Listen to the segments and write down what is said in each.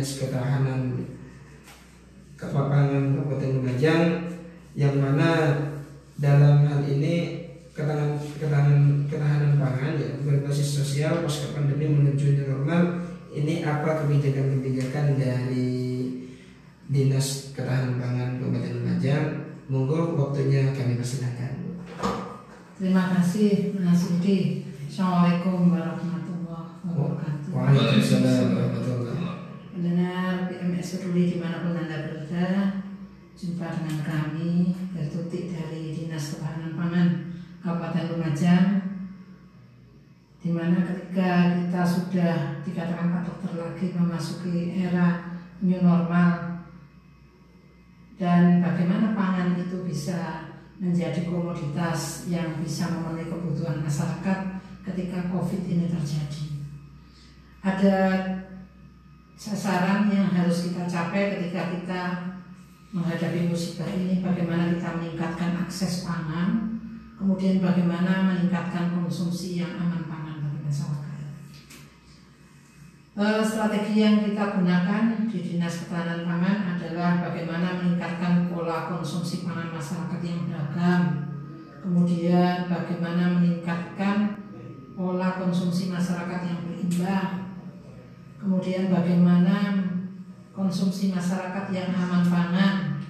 Dinas Ketahanan Pangan Kabupaten Lumajang, yang mana dalam hal ini ketahanan pangan ya berbasis sosial pasca pandemi menuju new normal. Ini apa kebijakan-kebijakan dari Dinas Ketahanan Pangan Kabupaten Lumajang? Monggo, waktunya kami persilakan. Terima kasih Mas Udi. Assalamualaikum warahmatullahi wabarakatuh. Waalaikumsalam warahmatullahi wabarakatuh. Pendengar PMS Peduli dimanapun Anda berada, jumpa dengan kami Bertutik dari Dinas Ketahanan Pangan Kabupaten Lumajang, di mana ketika kita sudah dikatakan Pak Dokter lagi memasuki era new normal, dan bagaimana pangan itu bisa menjadi komoditas yang bisa memenuhi kebutuhan masyarakat ketika COVID ini terjadi. Ada sasaran yang harus kita capai ketika kita menghadapi musibah ini, bagaimana kita meningkatkan akses pangan, kemudian bagaimana meningkatkan konsumsi yang aman pangan bagi masyarakat. Strategi yang kita gunakan di Dinas Ketahanan Pangan adalah bagaimana meningkatkan pola konsumsi pangan masyarakat yang beragam, kemudian bagaimana meningkatkan pola konsumsi masyarakat yang berimbang, kemudian bagaimana konsumsi masyarakat yang aman pangan,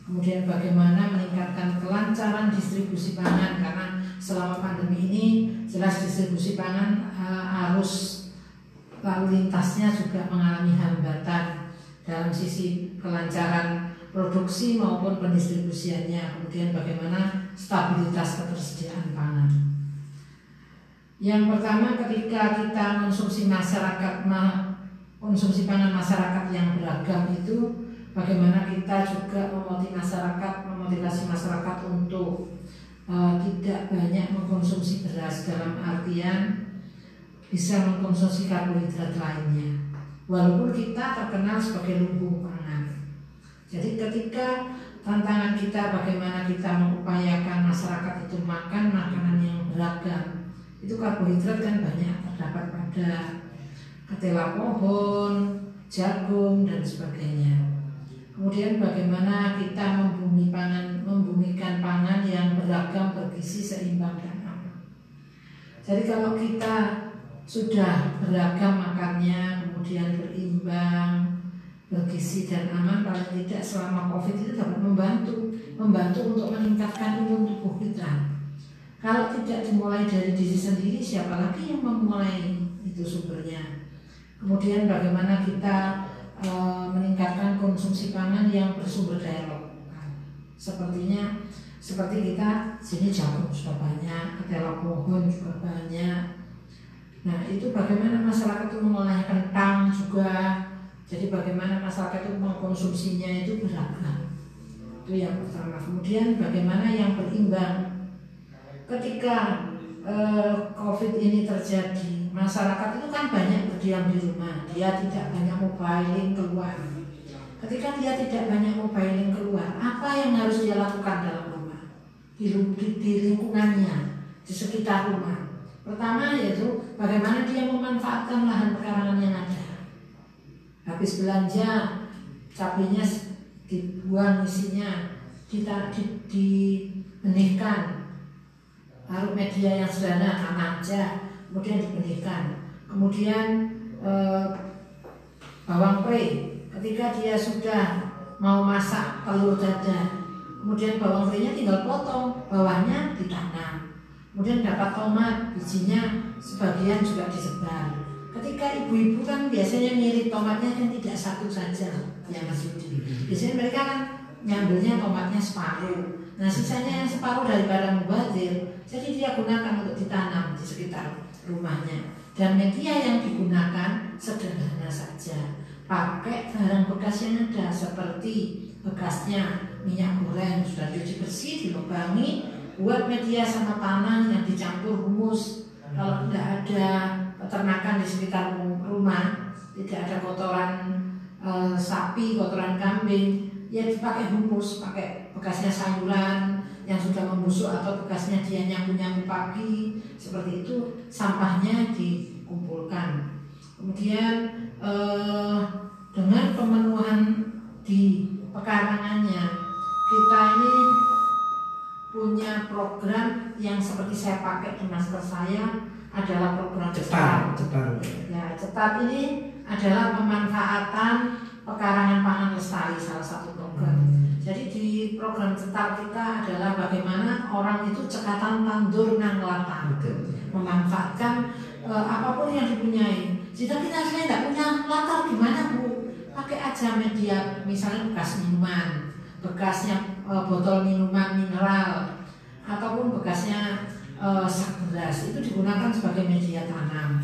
kemudian bagaimana meningkatkan kelancaran distribusi pangan, karena selama pandemi ini jelas distribusi pangan arus lalu lintasnya juga mengalami hambatan dalam sisi kelancaran produksi maupun pendistribusiannya, kemudian bagaimana stabilitas ketersediaan pangan. Yang pertama, ketika kita konsumsi pangan masyarakat yang beragam itu, bagaimana kita juga memotivasi masyarakat untuk tidak banyak mengkonsumsi beras, dalam artian bisa mengkonsumsi karbohidrat lainnya, walaupun kita terkenal sebagai lumbung pangan. Jadi ketika tantangan kita bagaimana kita mengupayakan masyarakat itu makan makanan yang beragam, itu karbohidrat kan banyak terdapat pada ketela pohon, jagung dan sebagainya. Kemudian bagaimana kita membumikan pangan yang beragam, bergizi, seimbang dan aman. Jadi kalau kita sudah beragam makannya, kemudian berimbang, bergizi dan aman, paling tidak selama COVID itu dapat membantu untuk meningkatkan imun tubuh kita. Kalau tidak dimulai dari diri sendiri, siapa lagi yang memulai itu sumbernya? Kemudian bagaimana kita meningkatkan konsumsi pangan yang bersumber daya lokal. Seperti kita sini jagung sudah banyak, ketela pohon juga banyak. Nah, itu bagaimana masyarakat itu mengolah kentang juga. Jadi bagaimana masyarakat itu mengkonsumsinya itu beragam. Itu yang pertama. Kemudian bagaimana yang berimbang. Ketika COVID ini terjadi, masyarakat itu kan banyak berdiam di rumah. Dia tidak banyak mobiling keluar. Ketika dia tidak banyak mobiling keluar, apa yang harus dia lakukan dalam rumah? Di lingkungannya, di sekitar rumah. Pertama yaitu bagaimana dia memanfaatkan lahan pekarangan yang ada. Habis belanja, cabenya dibuang isinya, dibenihkan. Lalu media yang sederhana, tanah aja, kemudian dibenihkan. Kemudian bawang pre, ketika dia sudah mau masak telur dadar, kemudian bawang pre-nya tinggal potong, bawahnya ditanam. Kemudian dapat tomat, bijinya sebagian juga disebar. Ketika ibu-ibu kan biasanya ngirit tomatnya kan tidak satu saja, ya Mas Yudi. Biasanya mereka kan nyambilnya tomatnya separuh. Nah sisanya yang separuh daripada mubazir, jadi dia gunakan untuk ditanam di sekitar rumahnya. Dan media yang digunakan sederhana saja, pakai barang bekas yang ada seperti bekasnya minyak goreng sudah dicuci bersih, dilubangi, buat media sama tanah yang dicampur humus. Kalau tidak ada peternakan di sekitar rumah, tidak ada kotoran sapi, kotoran kambing, ya dipakai humus, pakai bekasnya sayuran yang sudah membusuk atau bekasnya dia nyapu-nyapu pagi, seperti itu sampahnya dikumpulkan. Kemudian dengan pekarangannya. Kita ini punya program yang seperti saya pakai di masker saya adalah program Cetar. Ya, cetar ini adalah pemanfaatan pekarangan pangan lestari, salah satu program. Jadi di program cetar kita adalah bagaimana orang itu cekatan tandur nang latah, memanfaatkan apapun yang dipunyai. Jika saya tidak punya latar, gimana Bu? Pakai aja media, misalnya bekas minuman, bekasnya botol minuman mineral, ataupun bekasnya sak beras, itu digunakan sebagai media tanam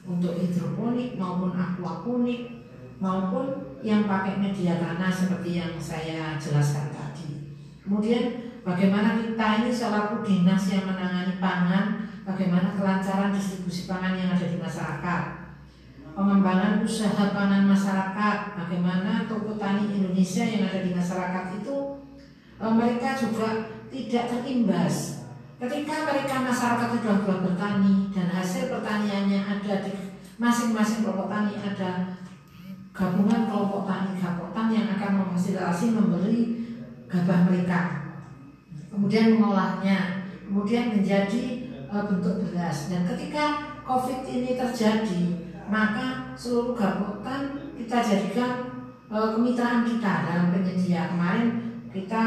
untuk hidroponik maupun aquaponik, maupun yang pakai media tanah seperti yang saya jelaskan tadi. Kemudian bagaimana kita ini selaku dinas yang menangani pangan, bagaimana kelancaran distribusi pangan yang ada di masyarakat, pengembangan usaha pangan masyarakat, bagaimana toko tani Indonesia yang ada di masyarakat itu mereka juga tidak terimbas ketika mereka masyarakat sudah bertani dan hasil pertaniannya ada di masing-masing kelompok tani, ada gabungan kelompok tani yang akan memfasilitasi memberi gabah mereka, kemudian mengolahnya, kemudian menjadi bentuk beras. Dan ketika COVID ini terjadi, maka seluruh gapotan kita jadikan kemitraan kita dalam penyedia. Kemarin kita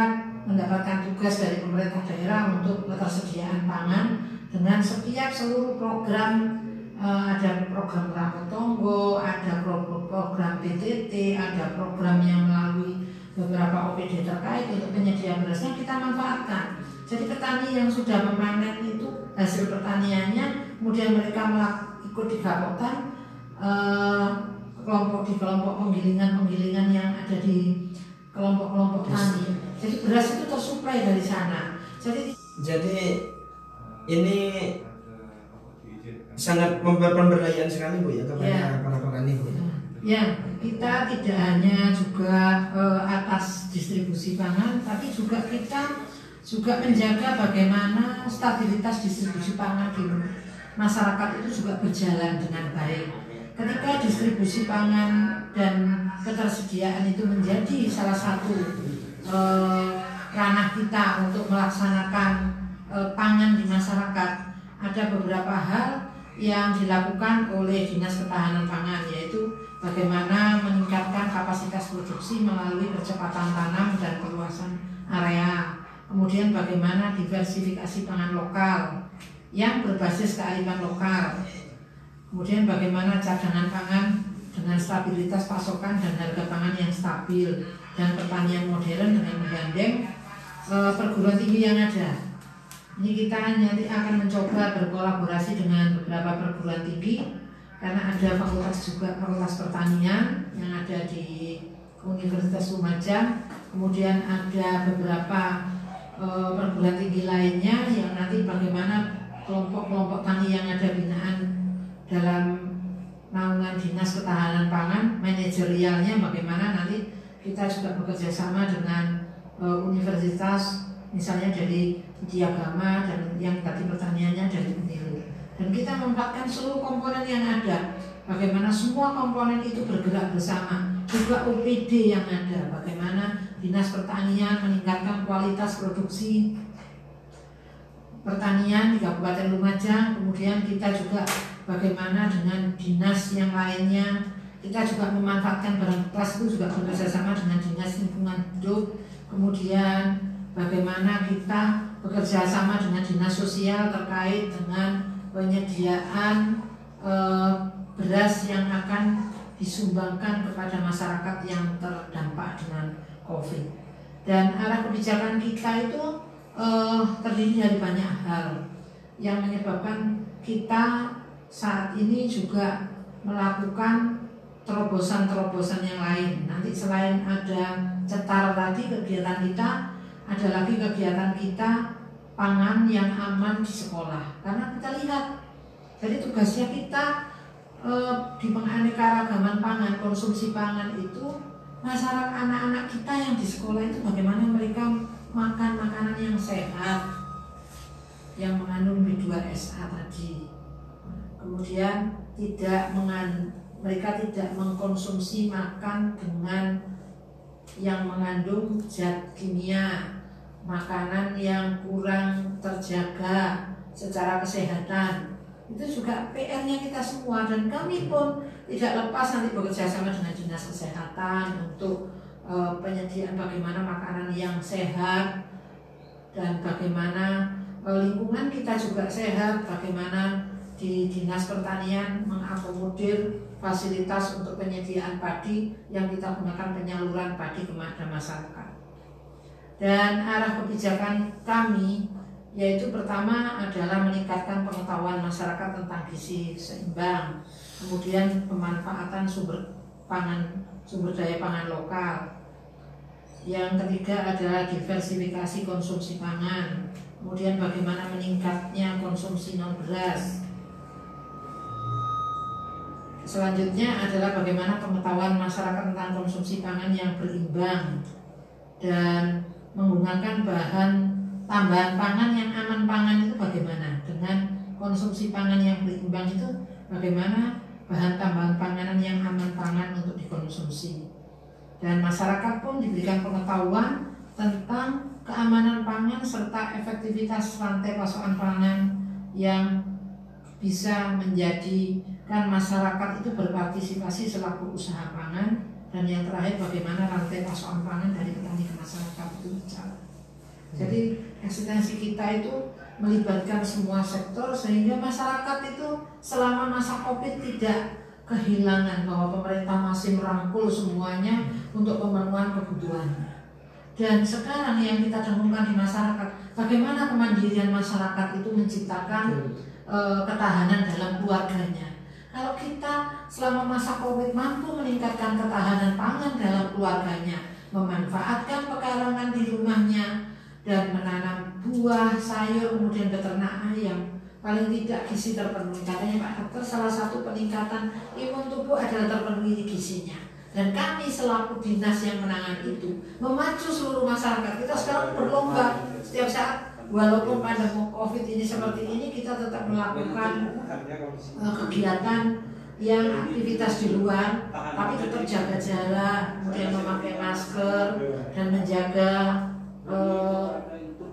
mendapatkan tugas dari pemerintah daerah untuk ketersediaan pangan dengan setiap seluruh program. Ada program Ramotonggo, ada program PTT, ada program yang melalui beberapa OPD terkait untuk penyedia berasnya kita manfaatkan. Jadi petani yang sudah memanen itu hasil pertaniannya, kemudian mereka ikut di gapotan kelompok penggilingan yang ada di kelompok-kelompok tani. Jadi beras itu tersuplai dari sana. Jadi ini sangat pemberdayaan sekali Bu ya kepada para petani Bu. Ya, kita tidak hanya juga atas distribusi pangan, tapi juga kita juga menjaga bagaimana stabilitas distribusi pangan di masyarakat itu juga berjalan dengan baik. Ketika distribusi pangan dan ketersediaan itu menjadi salah satu ranah kita untuk melaksanakan pangan di masyarakat, ada beberapa hal yang dilakukan oleh Dinas Ketahanan Pangan, yaitu bagaimana meningkatkan kapasitas produksi melalui percepatan tanam dan perluasan area. Kemudian bagaimana diversifikasi pangan lokal yang berbasis kearifan lokal. Kemudian bagaimana cadangan pangan dengan stabilitas pasokan dan harga pangan yang stabil, dan pertanian modern dengan menggandeng perguruan tinggi yang ada. Ini kita nanti akan mencoba berkolaborasi dengan beberapa perguruan tinggi, karena ada fakultas pertanian yang ada di Universitas Lumajang, kemudian ada beberapa perguruan tinggi lainnya yang nanti bagaimana kelompok-kelompok tani yang ada binaan dalam naungan Dinas Ketahanan Pangan, manajerialnya bagaimana nanti kita juga bekerja sama dengan universitas, misalnya dari Diagama dan yang tadi pertanyaannya dari Unilu. Dan kita memanfaatkan seluruh komponen yang ada, bagaimana semua komponen itu bergerak bersama, juga OPD yang ada, bagaimana Dinas Pertanian meningkatkan kualitas produksi pertanian di Kabupaten Lumajang, kemudian kita juga bagaimana dengan dinas yang lainnya, kita juga memanfaatkan barang bekas itu juga bekerjasama dengan Dinas Lingkungan Hidup, kemudian bagaimana kita bekerja sama dengan Dinas Sosial terkait dengan penyediaan beras yang akan disumbangkan kepada masyarakat yang terdampak dengan COVID. Dan arah kebijakan kita itu terdiri dari banyak hal yang menyebabkan kita saat ini juga melakukan terobosan-terobosan yang lain. Nanti selain ada cetar tadi, kegiatan kita ada lagi kegiatan kita pangan yang aman di sekolah. Karena kita lihat, jadi tugasnya kita di penganeka-ragaman pangan, konsumsi pangan itu, masyarakat anak-anak kita yang di sekolah itu bagaimana mereka makan makanan yang sehat, yang mengandung B2SA tadi. Kemudian mereka tidak mengkonsumsi makan dengan yang mengandung zat kimia, makanan yang kurang terjaga secara kesehatan. Itu juga PR-nya kita semua, dan kami pun tidak lepas nanti bekerja sama dengan dinas kesehatan untuk penyediaan bagaimana makanan yang sehat dan bagaimana lingkungan kita juga sehat, bagaimana di dinas pertanian mengakomodir fasilitas untuk penyediaan padi yang kita gunakan penyaluran padi kepada masyarakat. Dan arah kebijakan kami yaitu pertama adalah meningkatkan pengetahuan masyarakat tentang gizi seimbang, kemudian pemanfaatan sumber daya pangan lokal. Yang ketiga adalah diversifikasi konsumsi pangan, kemudian bagaimana meningkatnya konsumsi non beras. Selanjutnya adalah bagaimana pengetahuan masyarakat tentang konsumsi pangan yang berimbang dan menggunakan bahan tambahan pangan yang aman pangan itu bagaimana, dengan konsumsi pangan yang berimbang itu bagaimana bahan tambahan panganan yang aman pangan untuk dikonsumsi. Dan masyarakat pun diberikan pengetahuan tentang keamanan pangan serta efektivitas rantai pasokan pangan yang bisa menjadikan masyarakat itu berpartisipasi selaku usaha pangan. Dan yang terakhir bagaimana rantai pasokan pangan dari petani ke masyarakat itu berjalan. Jadi eksistensi kita itu melibatkan semua sektor sehingga masyarakat itu selama masa Covid tidak kehilangan bahwa pemerintah masih merangkul semuanya untuk pemenuhan kebutuhannya. Dan sekarang yang kita dengungkan di masyarakat, bagaimana kemandirian masyarakat itu menciptakan ketahanan dalam keluarganya. Kalau kita selama masa Covid mampu meningkatkan ketahanan pangan dalam keluarganya, memanfaatkan pekarangan di rumahnya, dan menanam buah, sayur, kemudian beternak ayam, paling tidak gizi terpenuhi. Katanya Pak Dokter, salah satu peningkatan imun tubuh adalah terpenuhi gizinya. Dan kami selaku dinas yang menangani itu memacu seluruh masyarakat. Kita sekarang berlomba setiap saat, walaupun pandemi Covid ini seperti ini, kita tetap melakukan kegiatan yang aktivitas di luar, tapi tetap jaga jarak, kemudian memakai masker dan menjaga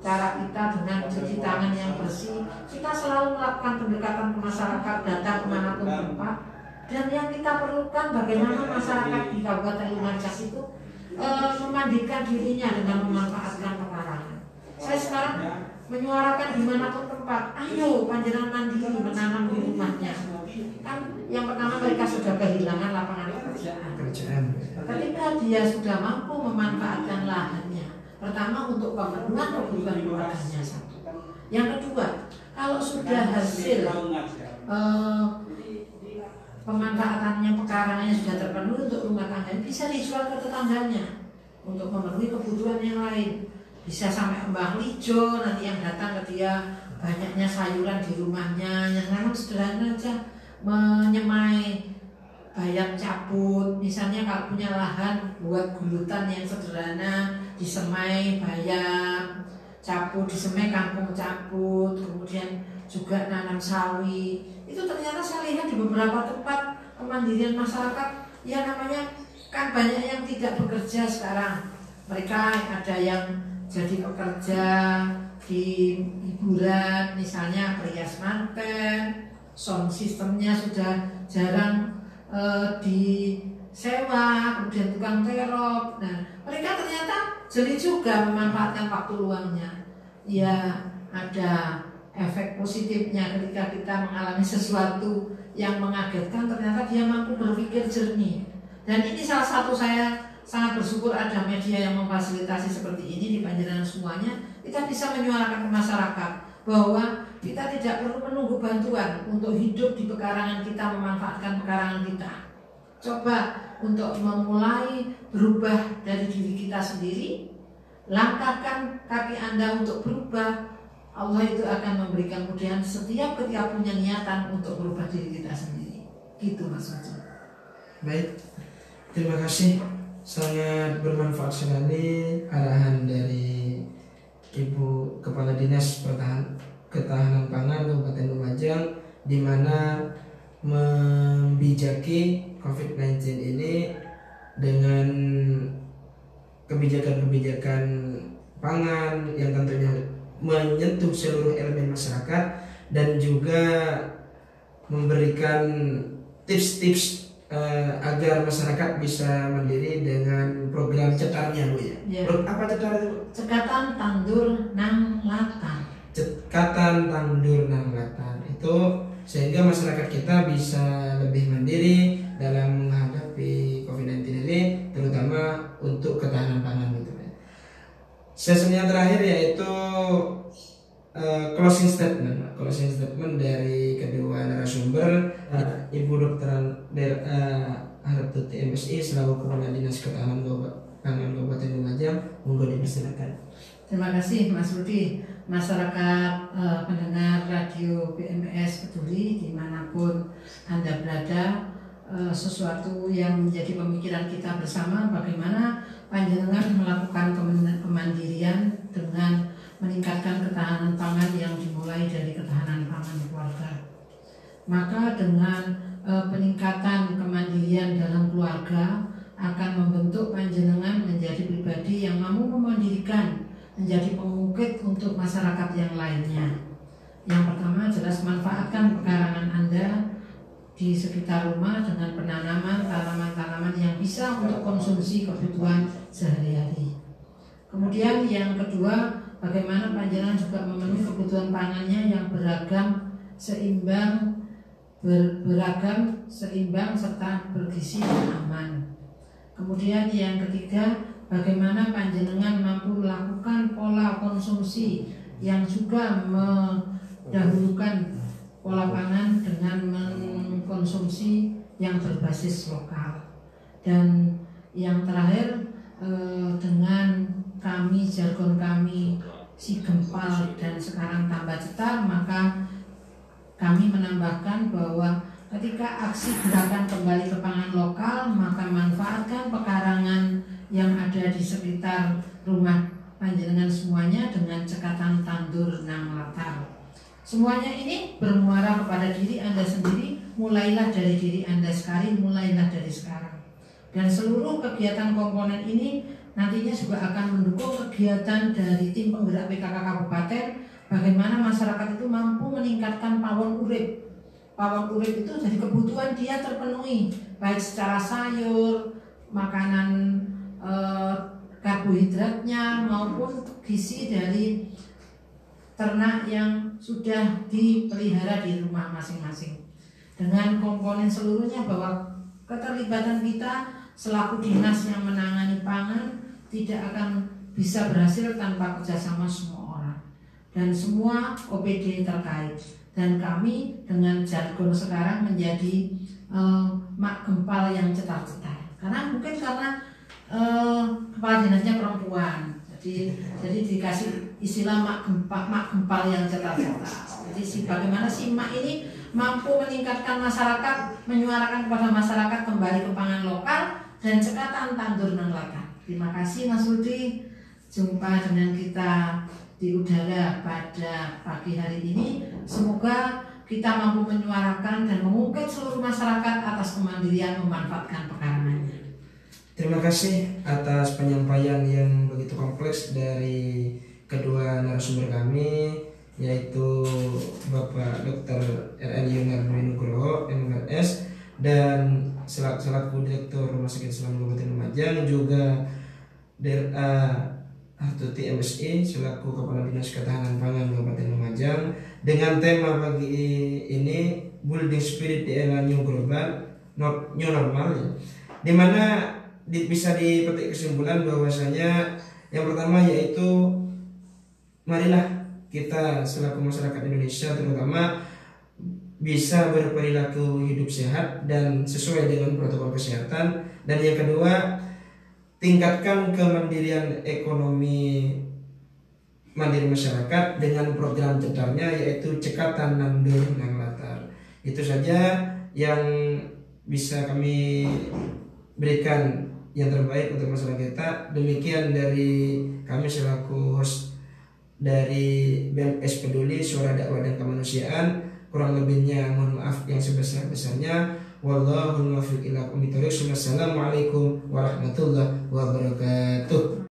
cara kita dengan cuci tangan yang bersih. Kita selalu melakukan pendekatan ke masyarakat, datang kemanapun tempat. Dan yang kita perlukan bagaimana masyarakat di Kabupaten Lumajang itu memandikan dirinya dengan memanfaatkan pekarangan. Saya sekarang menyuarakan dimanapun tempat, ayo panjenengan mandiri menanam di rumahnya. Kan yang pertama mereka sudah kehilangan lapangan pekerjaan. Ketika dia sudah mampu memanfaatkan lahannya, pertama untuk pemenuhan kebutuhan keluarganya satu. Yang kedua, kalau sudah hasil pemanfaatannya pekarangannya sudah terpenuhi untuk rumah tangga, bisa dijual ke tetangganya untuk memenuhi kebutuhan yang lain. Bisa sampai kembang hijau, nanti yang datang ke dia banyaknya sayuran di rumahnya, yang nanam sederhana aja, menyemai bayam cabut. Misalnya kalau punya lahan buat gulutan yang sederhana, disemai bayam cabut, disemai kangkung cabut, kemudian juga nanam sawi. Itu ternyata saya lihat di beberapa tempat kemandirian masyarakat, ya namanya kan banyak yang tidak bekerja sekarang. Mereka ada yang jadi pekerja di hiburan, misalnya perias manten, sound sistemnya sudah jarang disewa, kemudian tukang terop. Nah, mereka ternyata jeli juga memanfaatkan waktu luangnya. Ya, ada efek positifnya ketika kita mengalami sesuatu yang mengagetkan, ternyata dia mampu berpikir jernih. Dan ini salah satu saya sangat bersyukur ada media yang memfasilitasi seperti ini di Panjenengan semuanya. Kita bisa menyuarakan ke masyarakat bahwa kita tidak perlu menunggu bantuan untuk hidup di pekarangan kita, memanfaatkan pekarangan kita. Coba untuk memulai berubah dari diri kita sendiri, langkahkan kaki Anda untuk berubah. Allah itu akan memberikan kemudian setiap ketika punya niatan untuk berubah diri kita sendiri. Gitu Mas Wajib. Baik, terima kasih. Sangat bermanfaat sekali arahan dari Ibu Kepala Dinas Ketahanan Pangan Kabupaten Lumajang, di mana membijaki COVID-19 ini dengan kebijakan-kebijakan pangan yang tentunya menyentuh seluruh elemen masyarakat, dan juga memberikan tips-tips agar masyarakat bisa mandiri dengan program cetarnya, Bu ya. Ya. Apa cetar itu? Cekatan tandur nang latar. Cekatan tandur nang latar itu sehingga masyarakat kita bisa lebih mandiri dalam menghadapi COVID-19 ini, terutama untuk ketahanan pangan gitu ya. Sesi yang terakhir yaitu closing statement dari kedua narasumber, Ibu Dr. Hartuti MSI selaku Kepala Dinas Ketahanan Pangan Kabupaten Lumajang. Monggo dipersilakan. Terima kasih Mas Rudi. Masyarakat pendengar radio BMS Peduli dimanapun Anda berada, sesuatu yang menjadi pemikiran kita bersama, bagaimana panjenengan melakukan kemandirian dengan meningkatkan ketahanan pangan yang dimulai dari ketahanan pangan keluarga. Maka dengan peningkatan kemandirian dalam keluarga akan membentuk panjenengan menjadi pribadi yang mampu memandirikan, menjadi pengungkit untuk masyarakat yang lainnya. Yang pertama jelas manfaatkan pekarangan Anda di sekitar rumah dengan penanaman tanaman-tanaman yang bisa untuk konsumsi kebutuhan sehari-hari. Kemudian yang kedua, bagaimana panjenengan juga memenuhi kebutuhan pangannya yang beragam, seimbang, serta bergizi dan aman. Kemudian yang ketiga, bagaimana panjenengan mampu melakukan pola konsumsi yang juga mendahulukan pola pangan dengan mengkonsumsi yang berbasis lokal. Dan yang terakhir, dengan jargon kami si gempal dan sekarang tambah cetar, maka kami menambahkan bahwa ketika aksi gerakan kembali ke pangan lokal, maka manfaatkan pekarangan yang ada di sekitar rumah panjenengan semuanya dengan cekatan tandur nang latar. Semuanya ini bermuara kepada diri Anda sendiri. Mulailah dari diri Anda sekarang, mulailah dari sekarang. Dan seluruh kegiatan komponen ini nantinya juga akan mendukung kegiatan dari tim penggerak PKK Kabupaten, bagaimana masyarakat itu mampu meningkatkan pawon urip. Pawon urip itu jadi kebutuhan dia terpenuhi, baik secara sayur, makanan karbohidratnya, maupun gizi dari ternak yang sudah dipelihara di rumah masing-masing. Dengan komponen seluruhnya, bahwa keterlibatan kita selaku dinas yang menangani pangan tidak akan bisa berhasil tanpa kerjasama semua orang dan semua OPD terkait. Dan kami dengan jargon sekarang menjadi mak gempal yang cetar-cetar. Karena mungkin karena kepala dinasnya perempuan, jadi dikasih istilah mak gempal yang cetar-cetar. Jadi bagaimana si mak ini mampu meningkatkan masyarakat, menyuarakan kepada masyarakat kembali ke pangan lokal dan cekatan tandur nang latar. Terima kasih Mas Rudi. Jumpa dengan kita di udara pada pagi hari ini. Semoga kita mampu menyuarakan dan mengungkit seluruh masyarakat atas kemandirian memanfaatkan pekarangannya. Terima kasih atas penyampaian yang begitu kompleks dari kedua narasumber kami, yaitu Bapak Dr. R.N. Yunardo Nugroho, MRS, dan selaku Direktur Rumah Sakit Islam Kabupaten Lumajang, juga Hartuti MSI selaku Kepala Dinas Ketahanan Pangan Kabupaten Lumajang, dengan tema pagi ini Building Spirit di Era New Global New Normal, ya, dimana bisa dipetik kesimpulan bahwasanya yang pertama yaitu marilah kita selaku masyarakat Indonesia terutama bisa berperilaku hidup sehat dan sesuai dengan protokol kesehatan. Dan yang kedua, tingkatkan kemandirian ekonomi mandiri masyarakat dengan program cetarnya, yaitu cekatan nandur nang latar. Itu saja yang bisa kami berikan yang terbaik untuk masyarakat kita. Demikian dari kami selaku host dari BMS Peduli, Suara Dakwah dan Kemanusiaan. Kurang lebihnya mohon maaf yang sebesar-besarnya. Wallahu muwaffiq ila aqwamit thoriq. Assalamualaikum warahmatullahi wabarakatuh.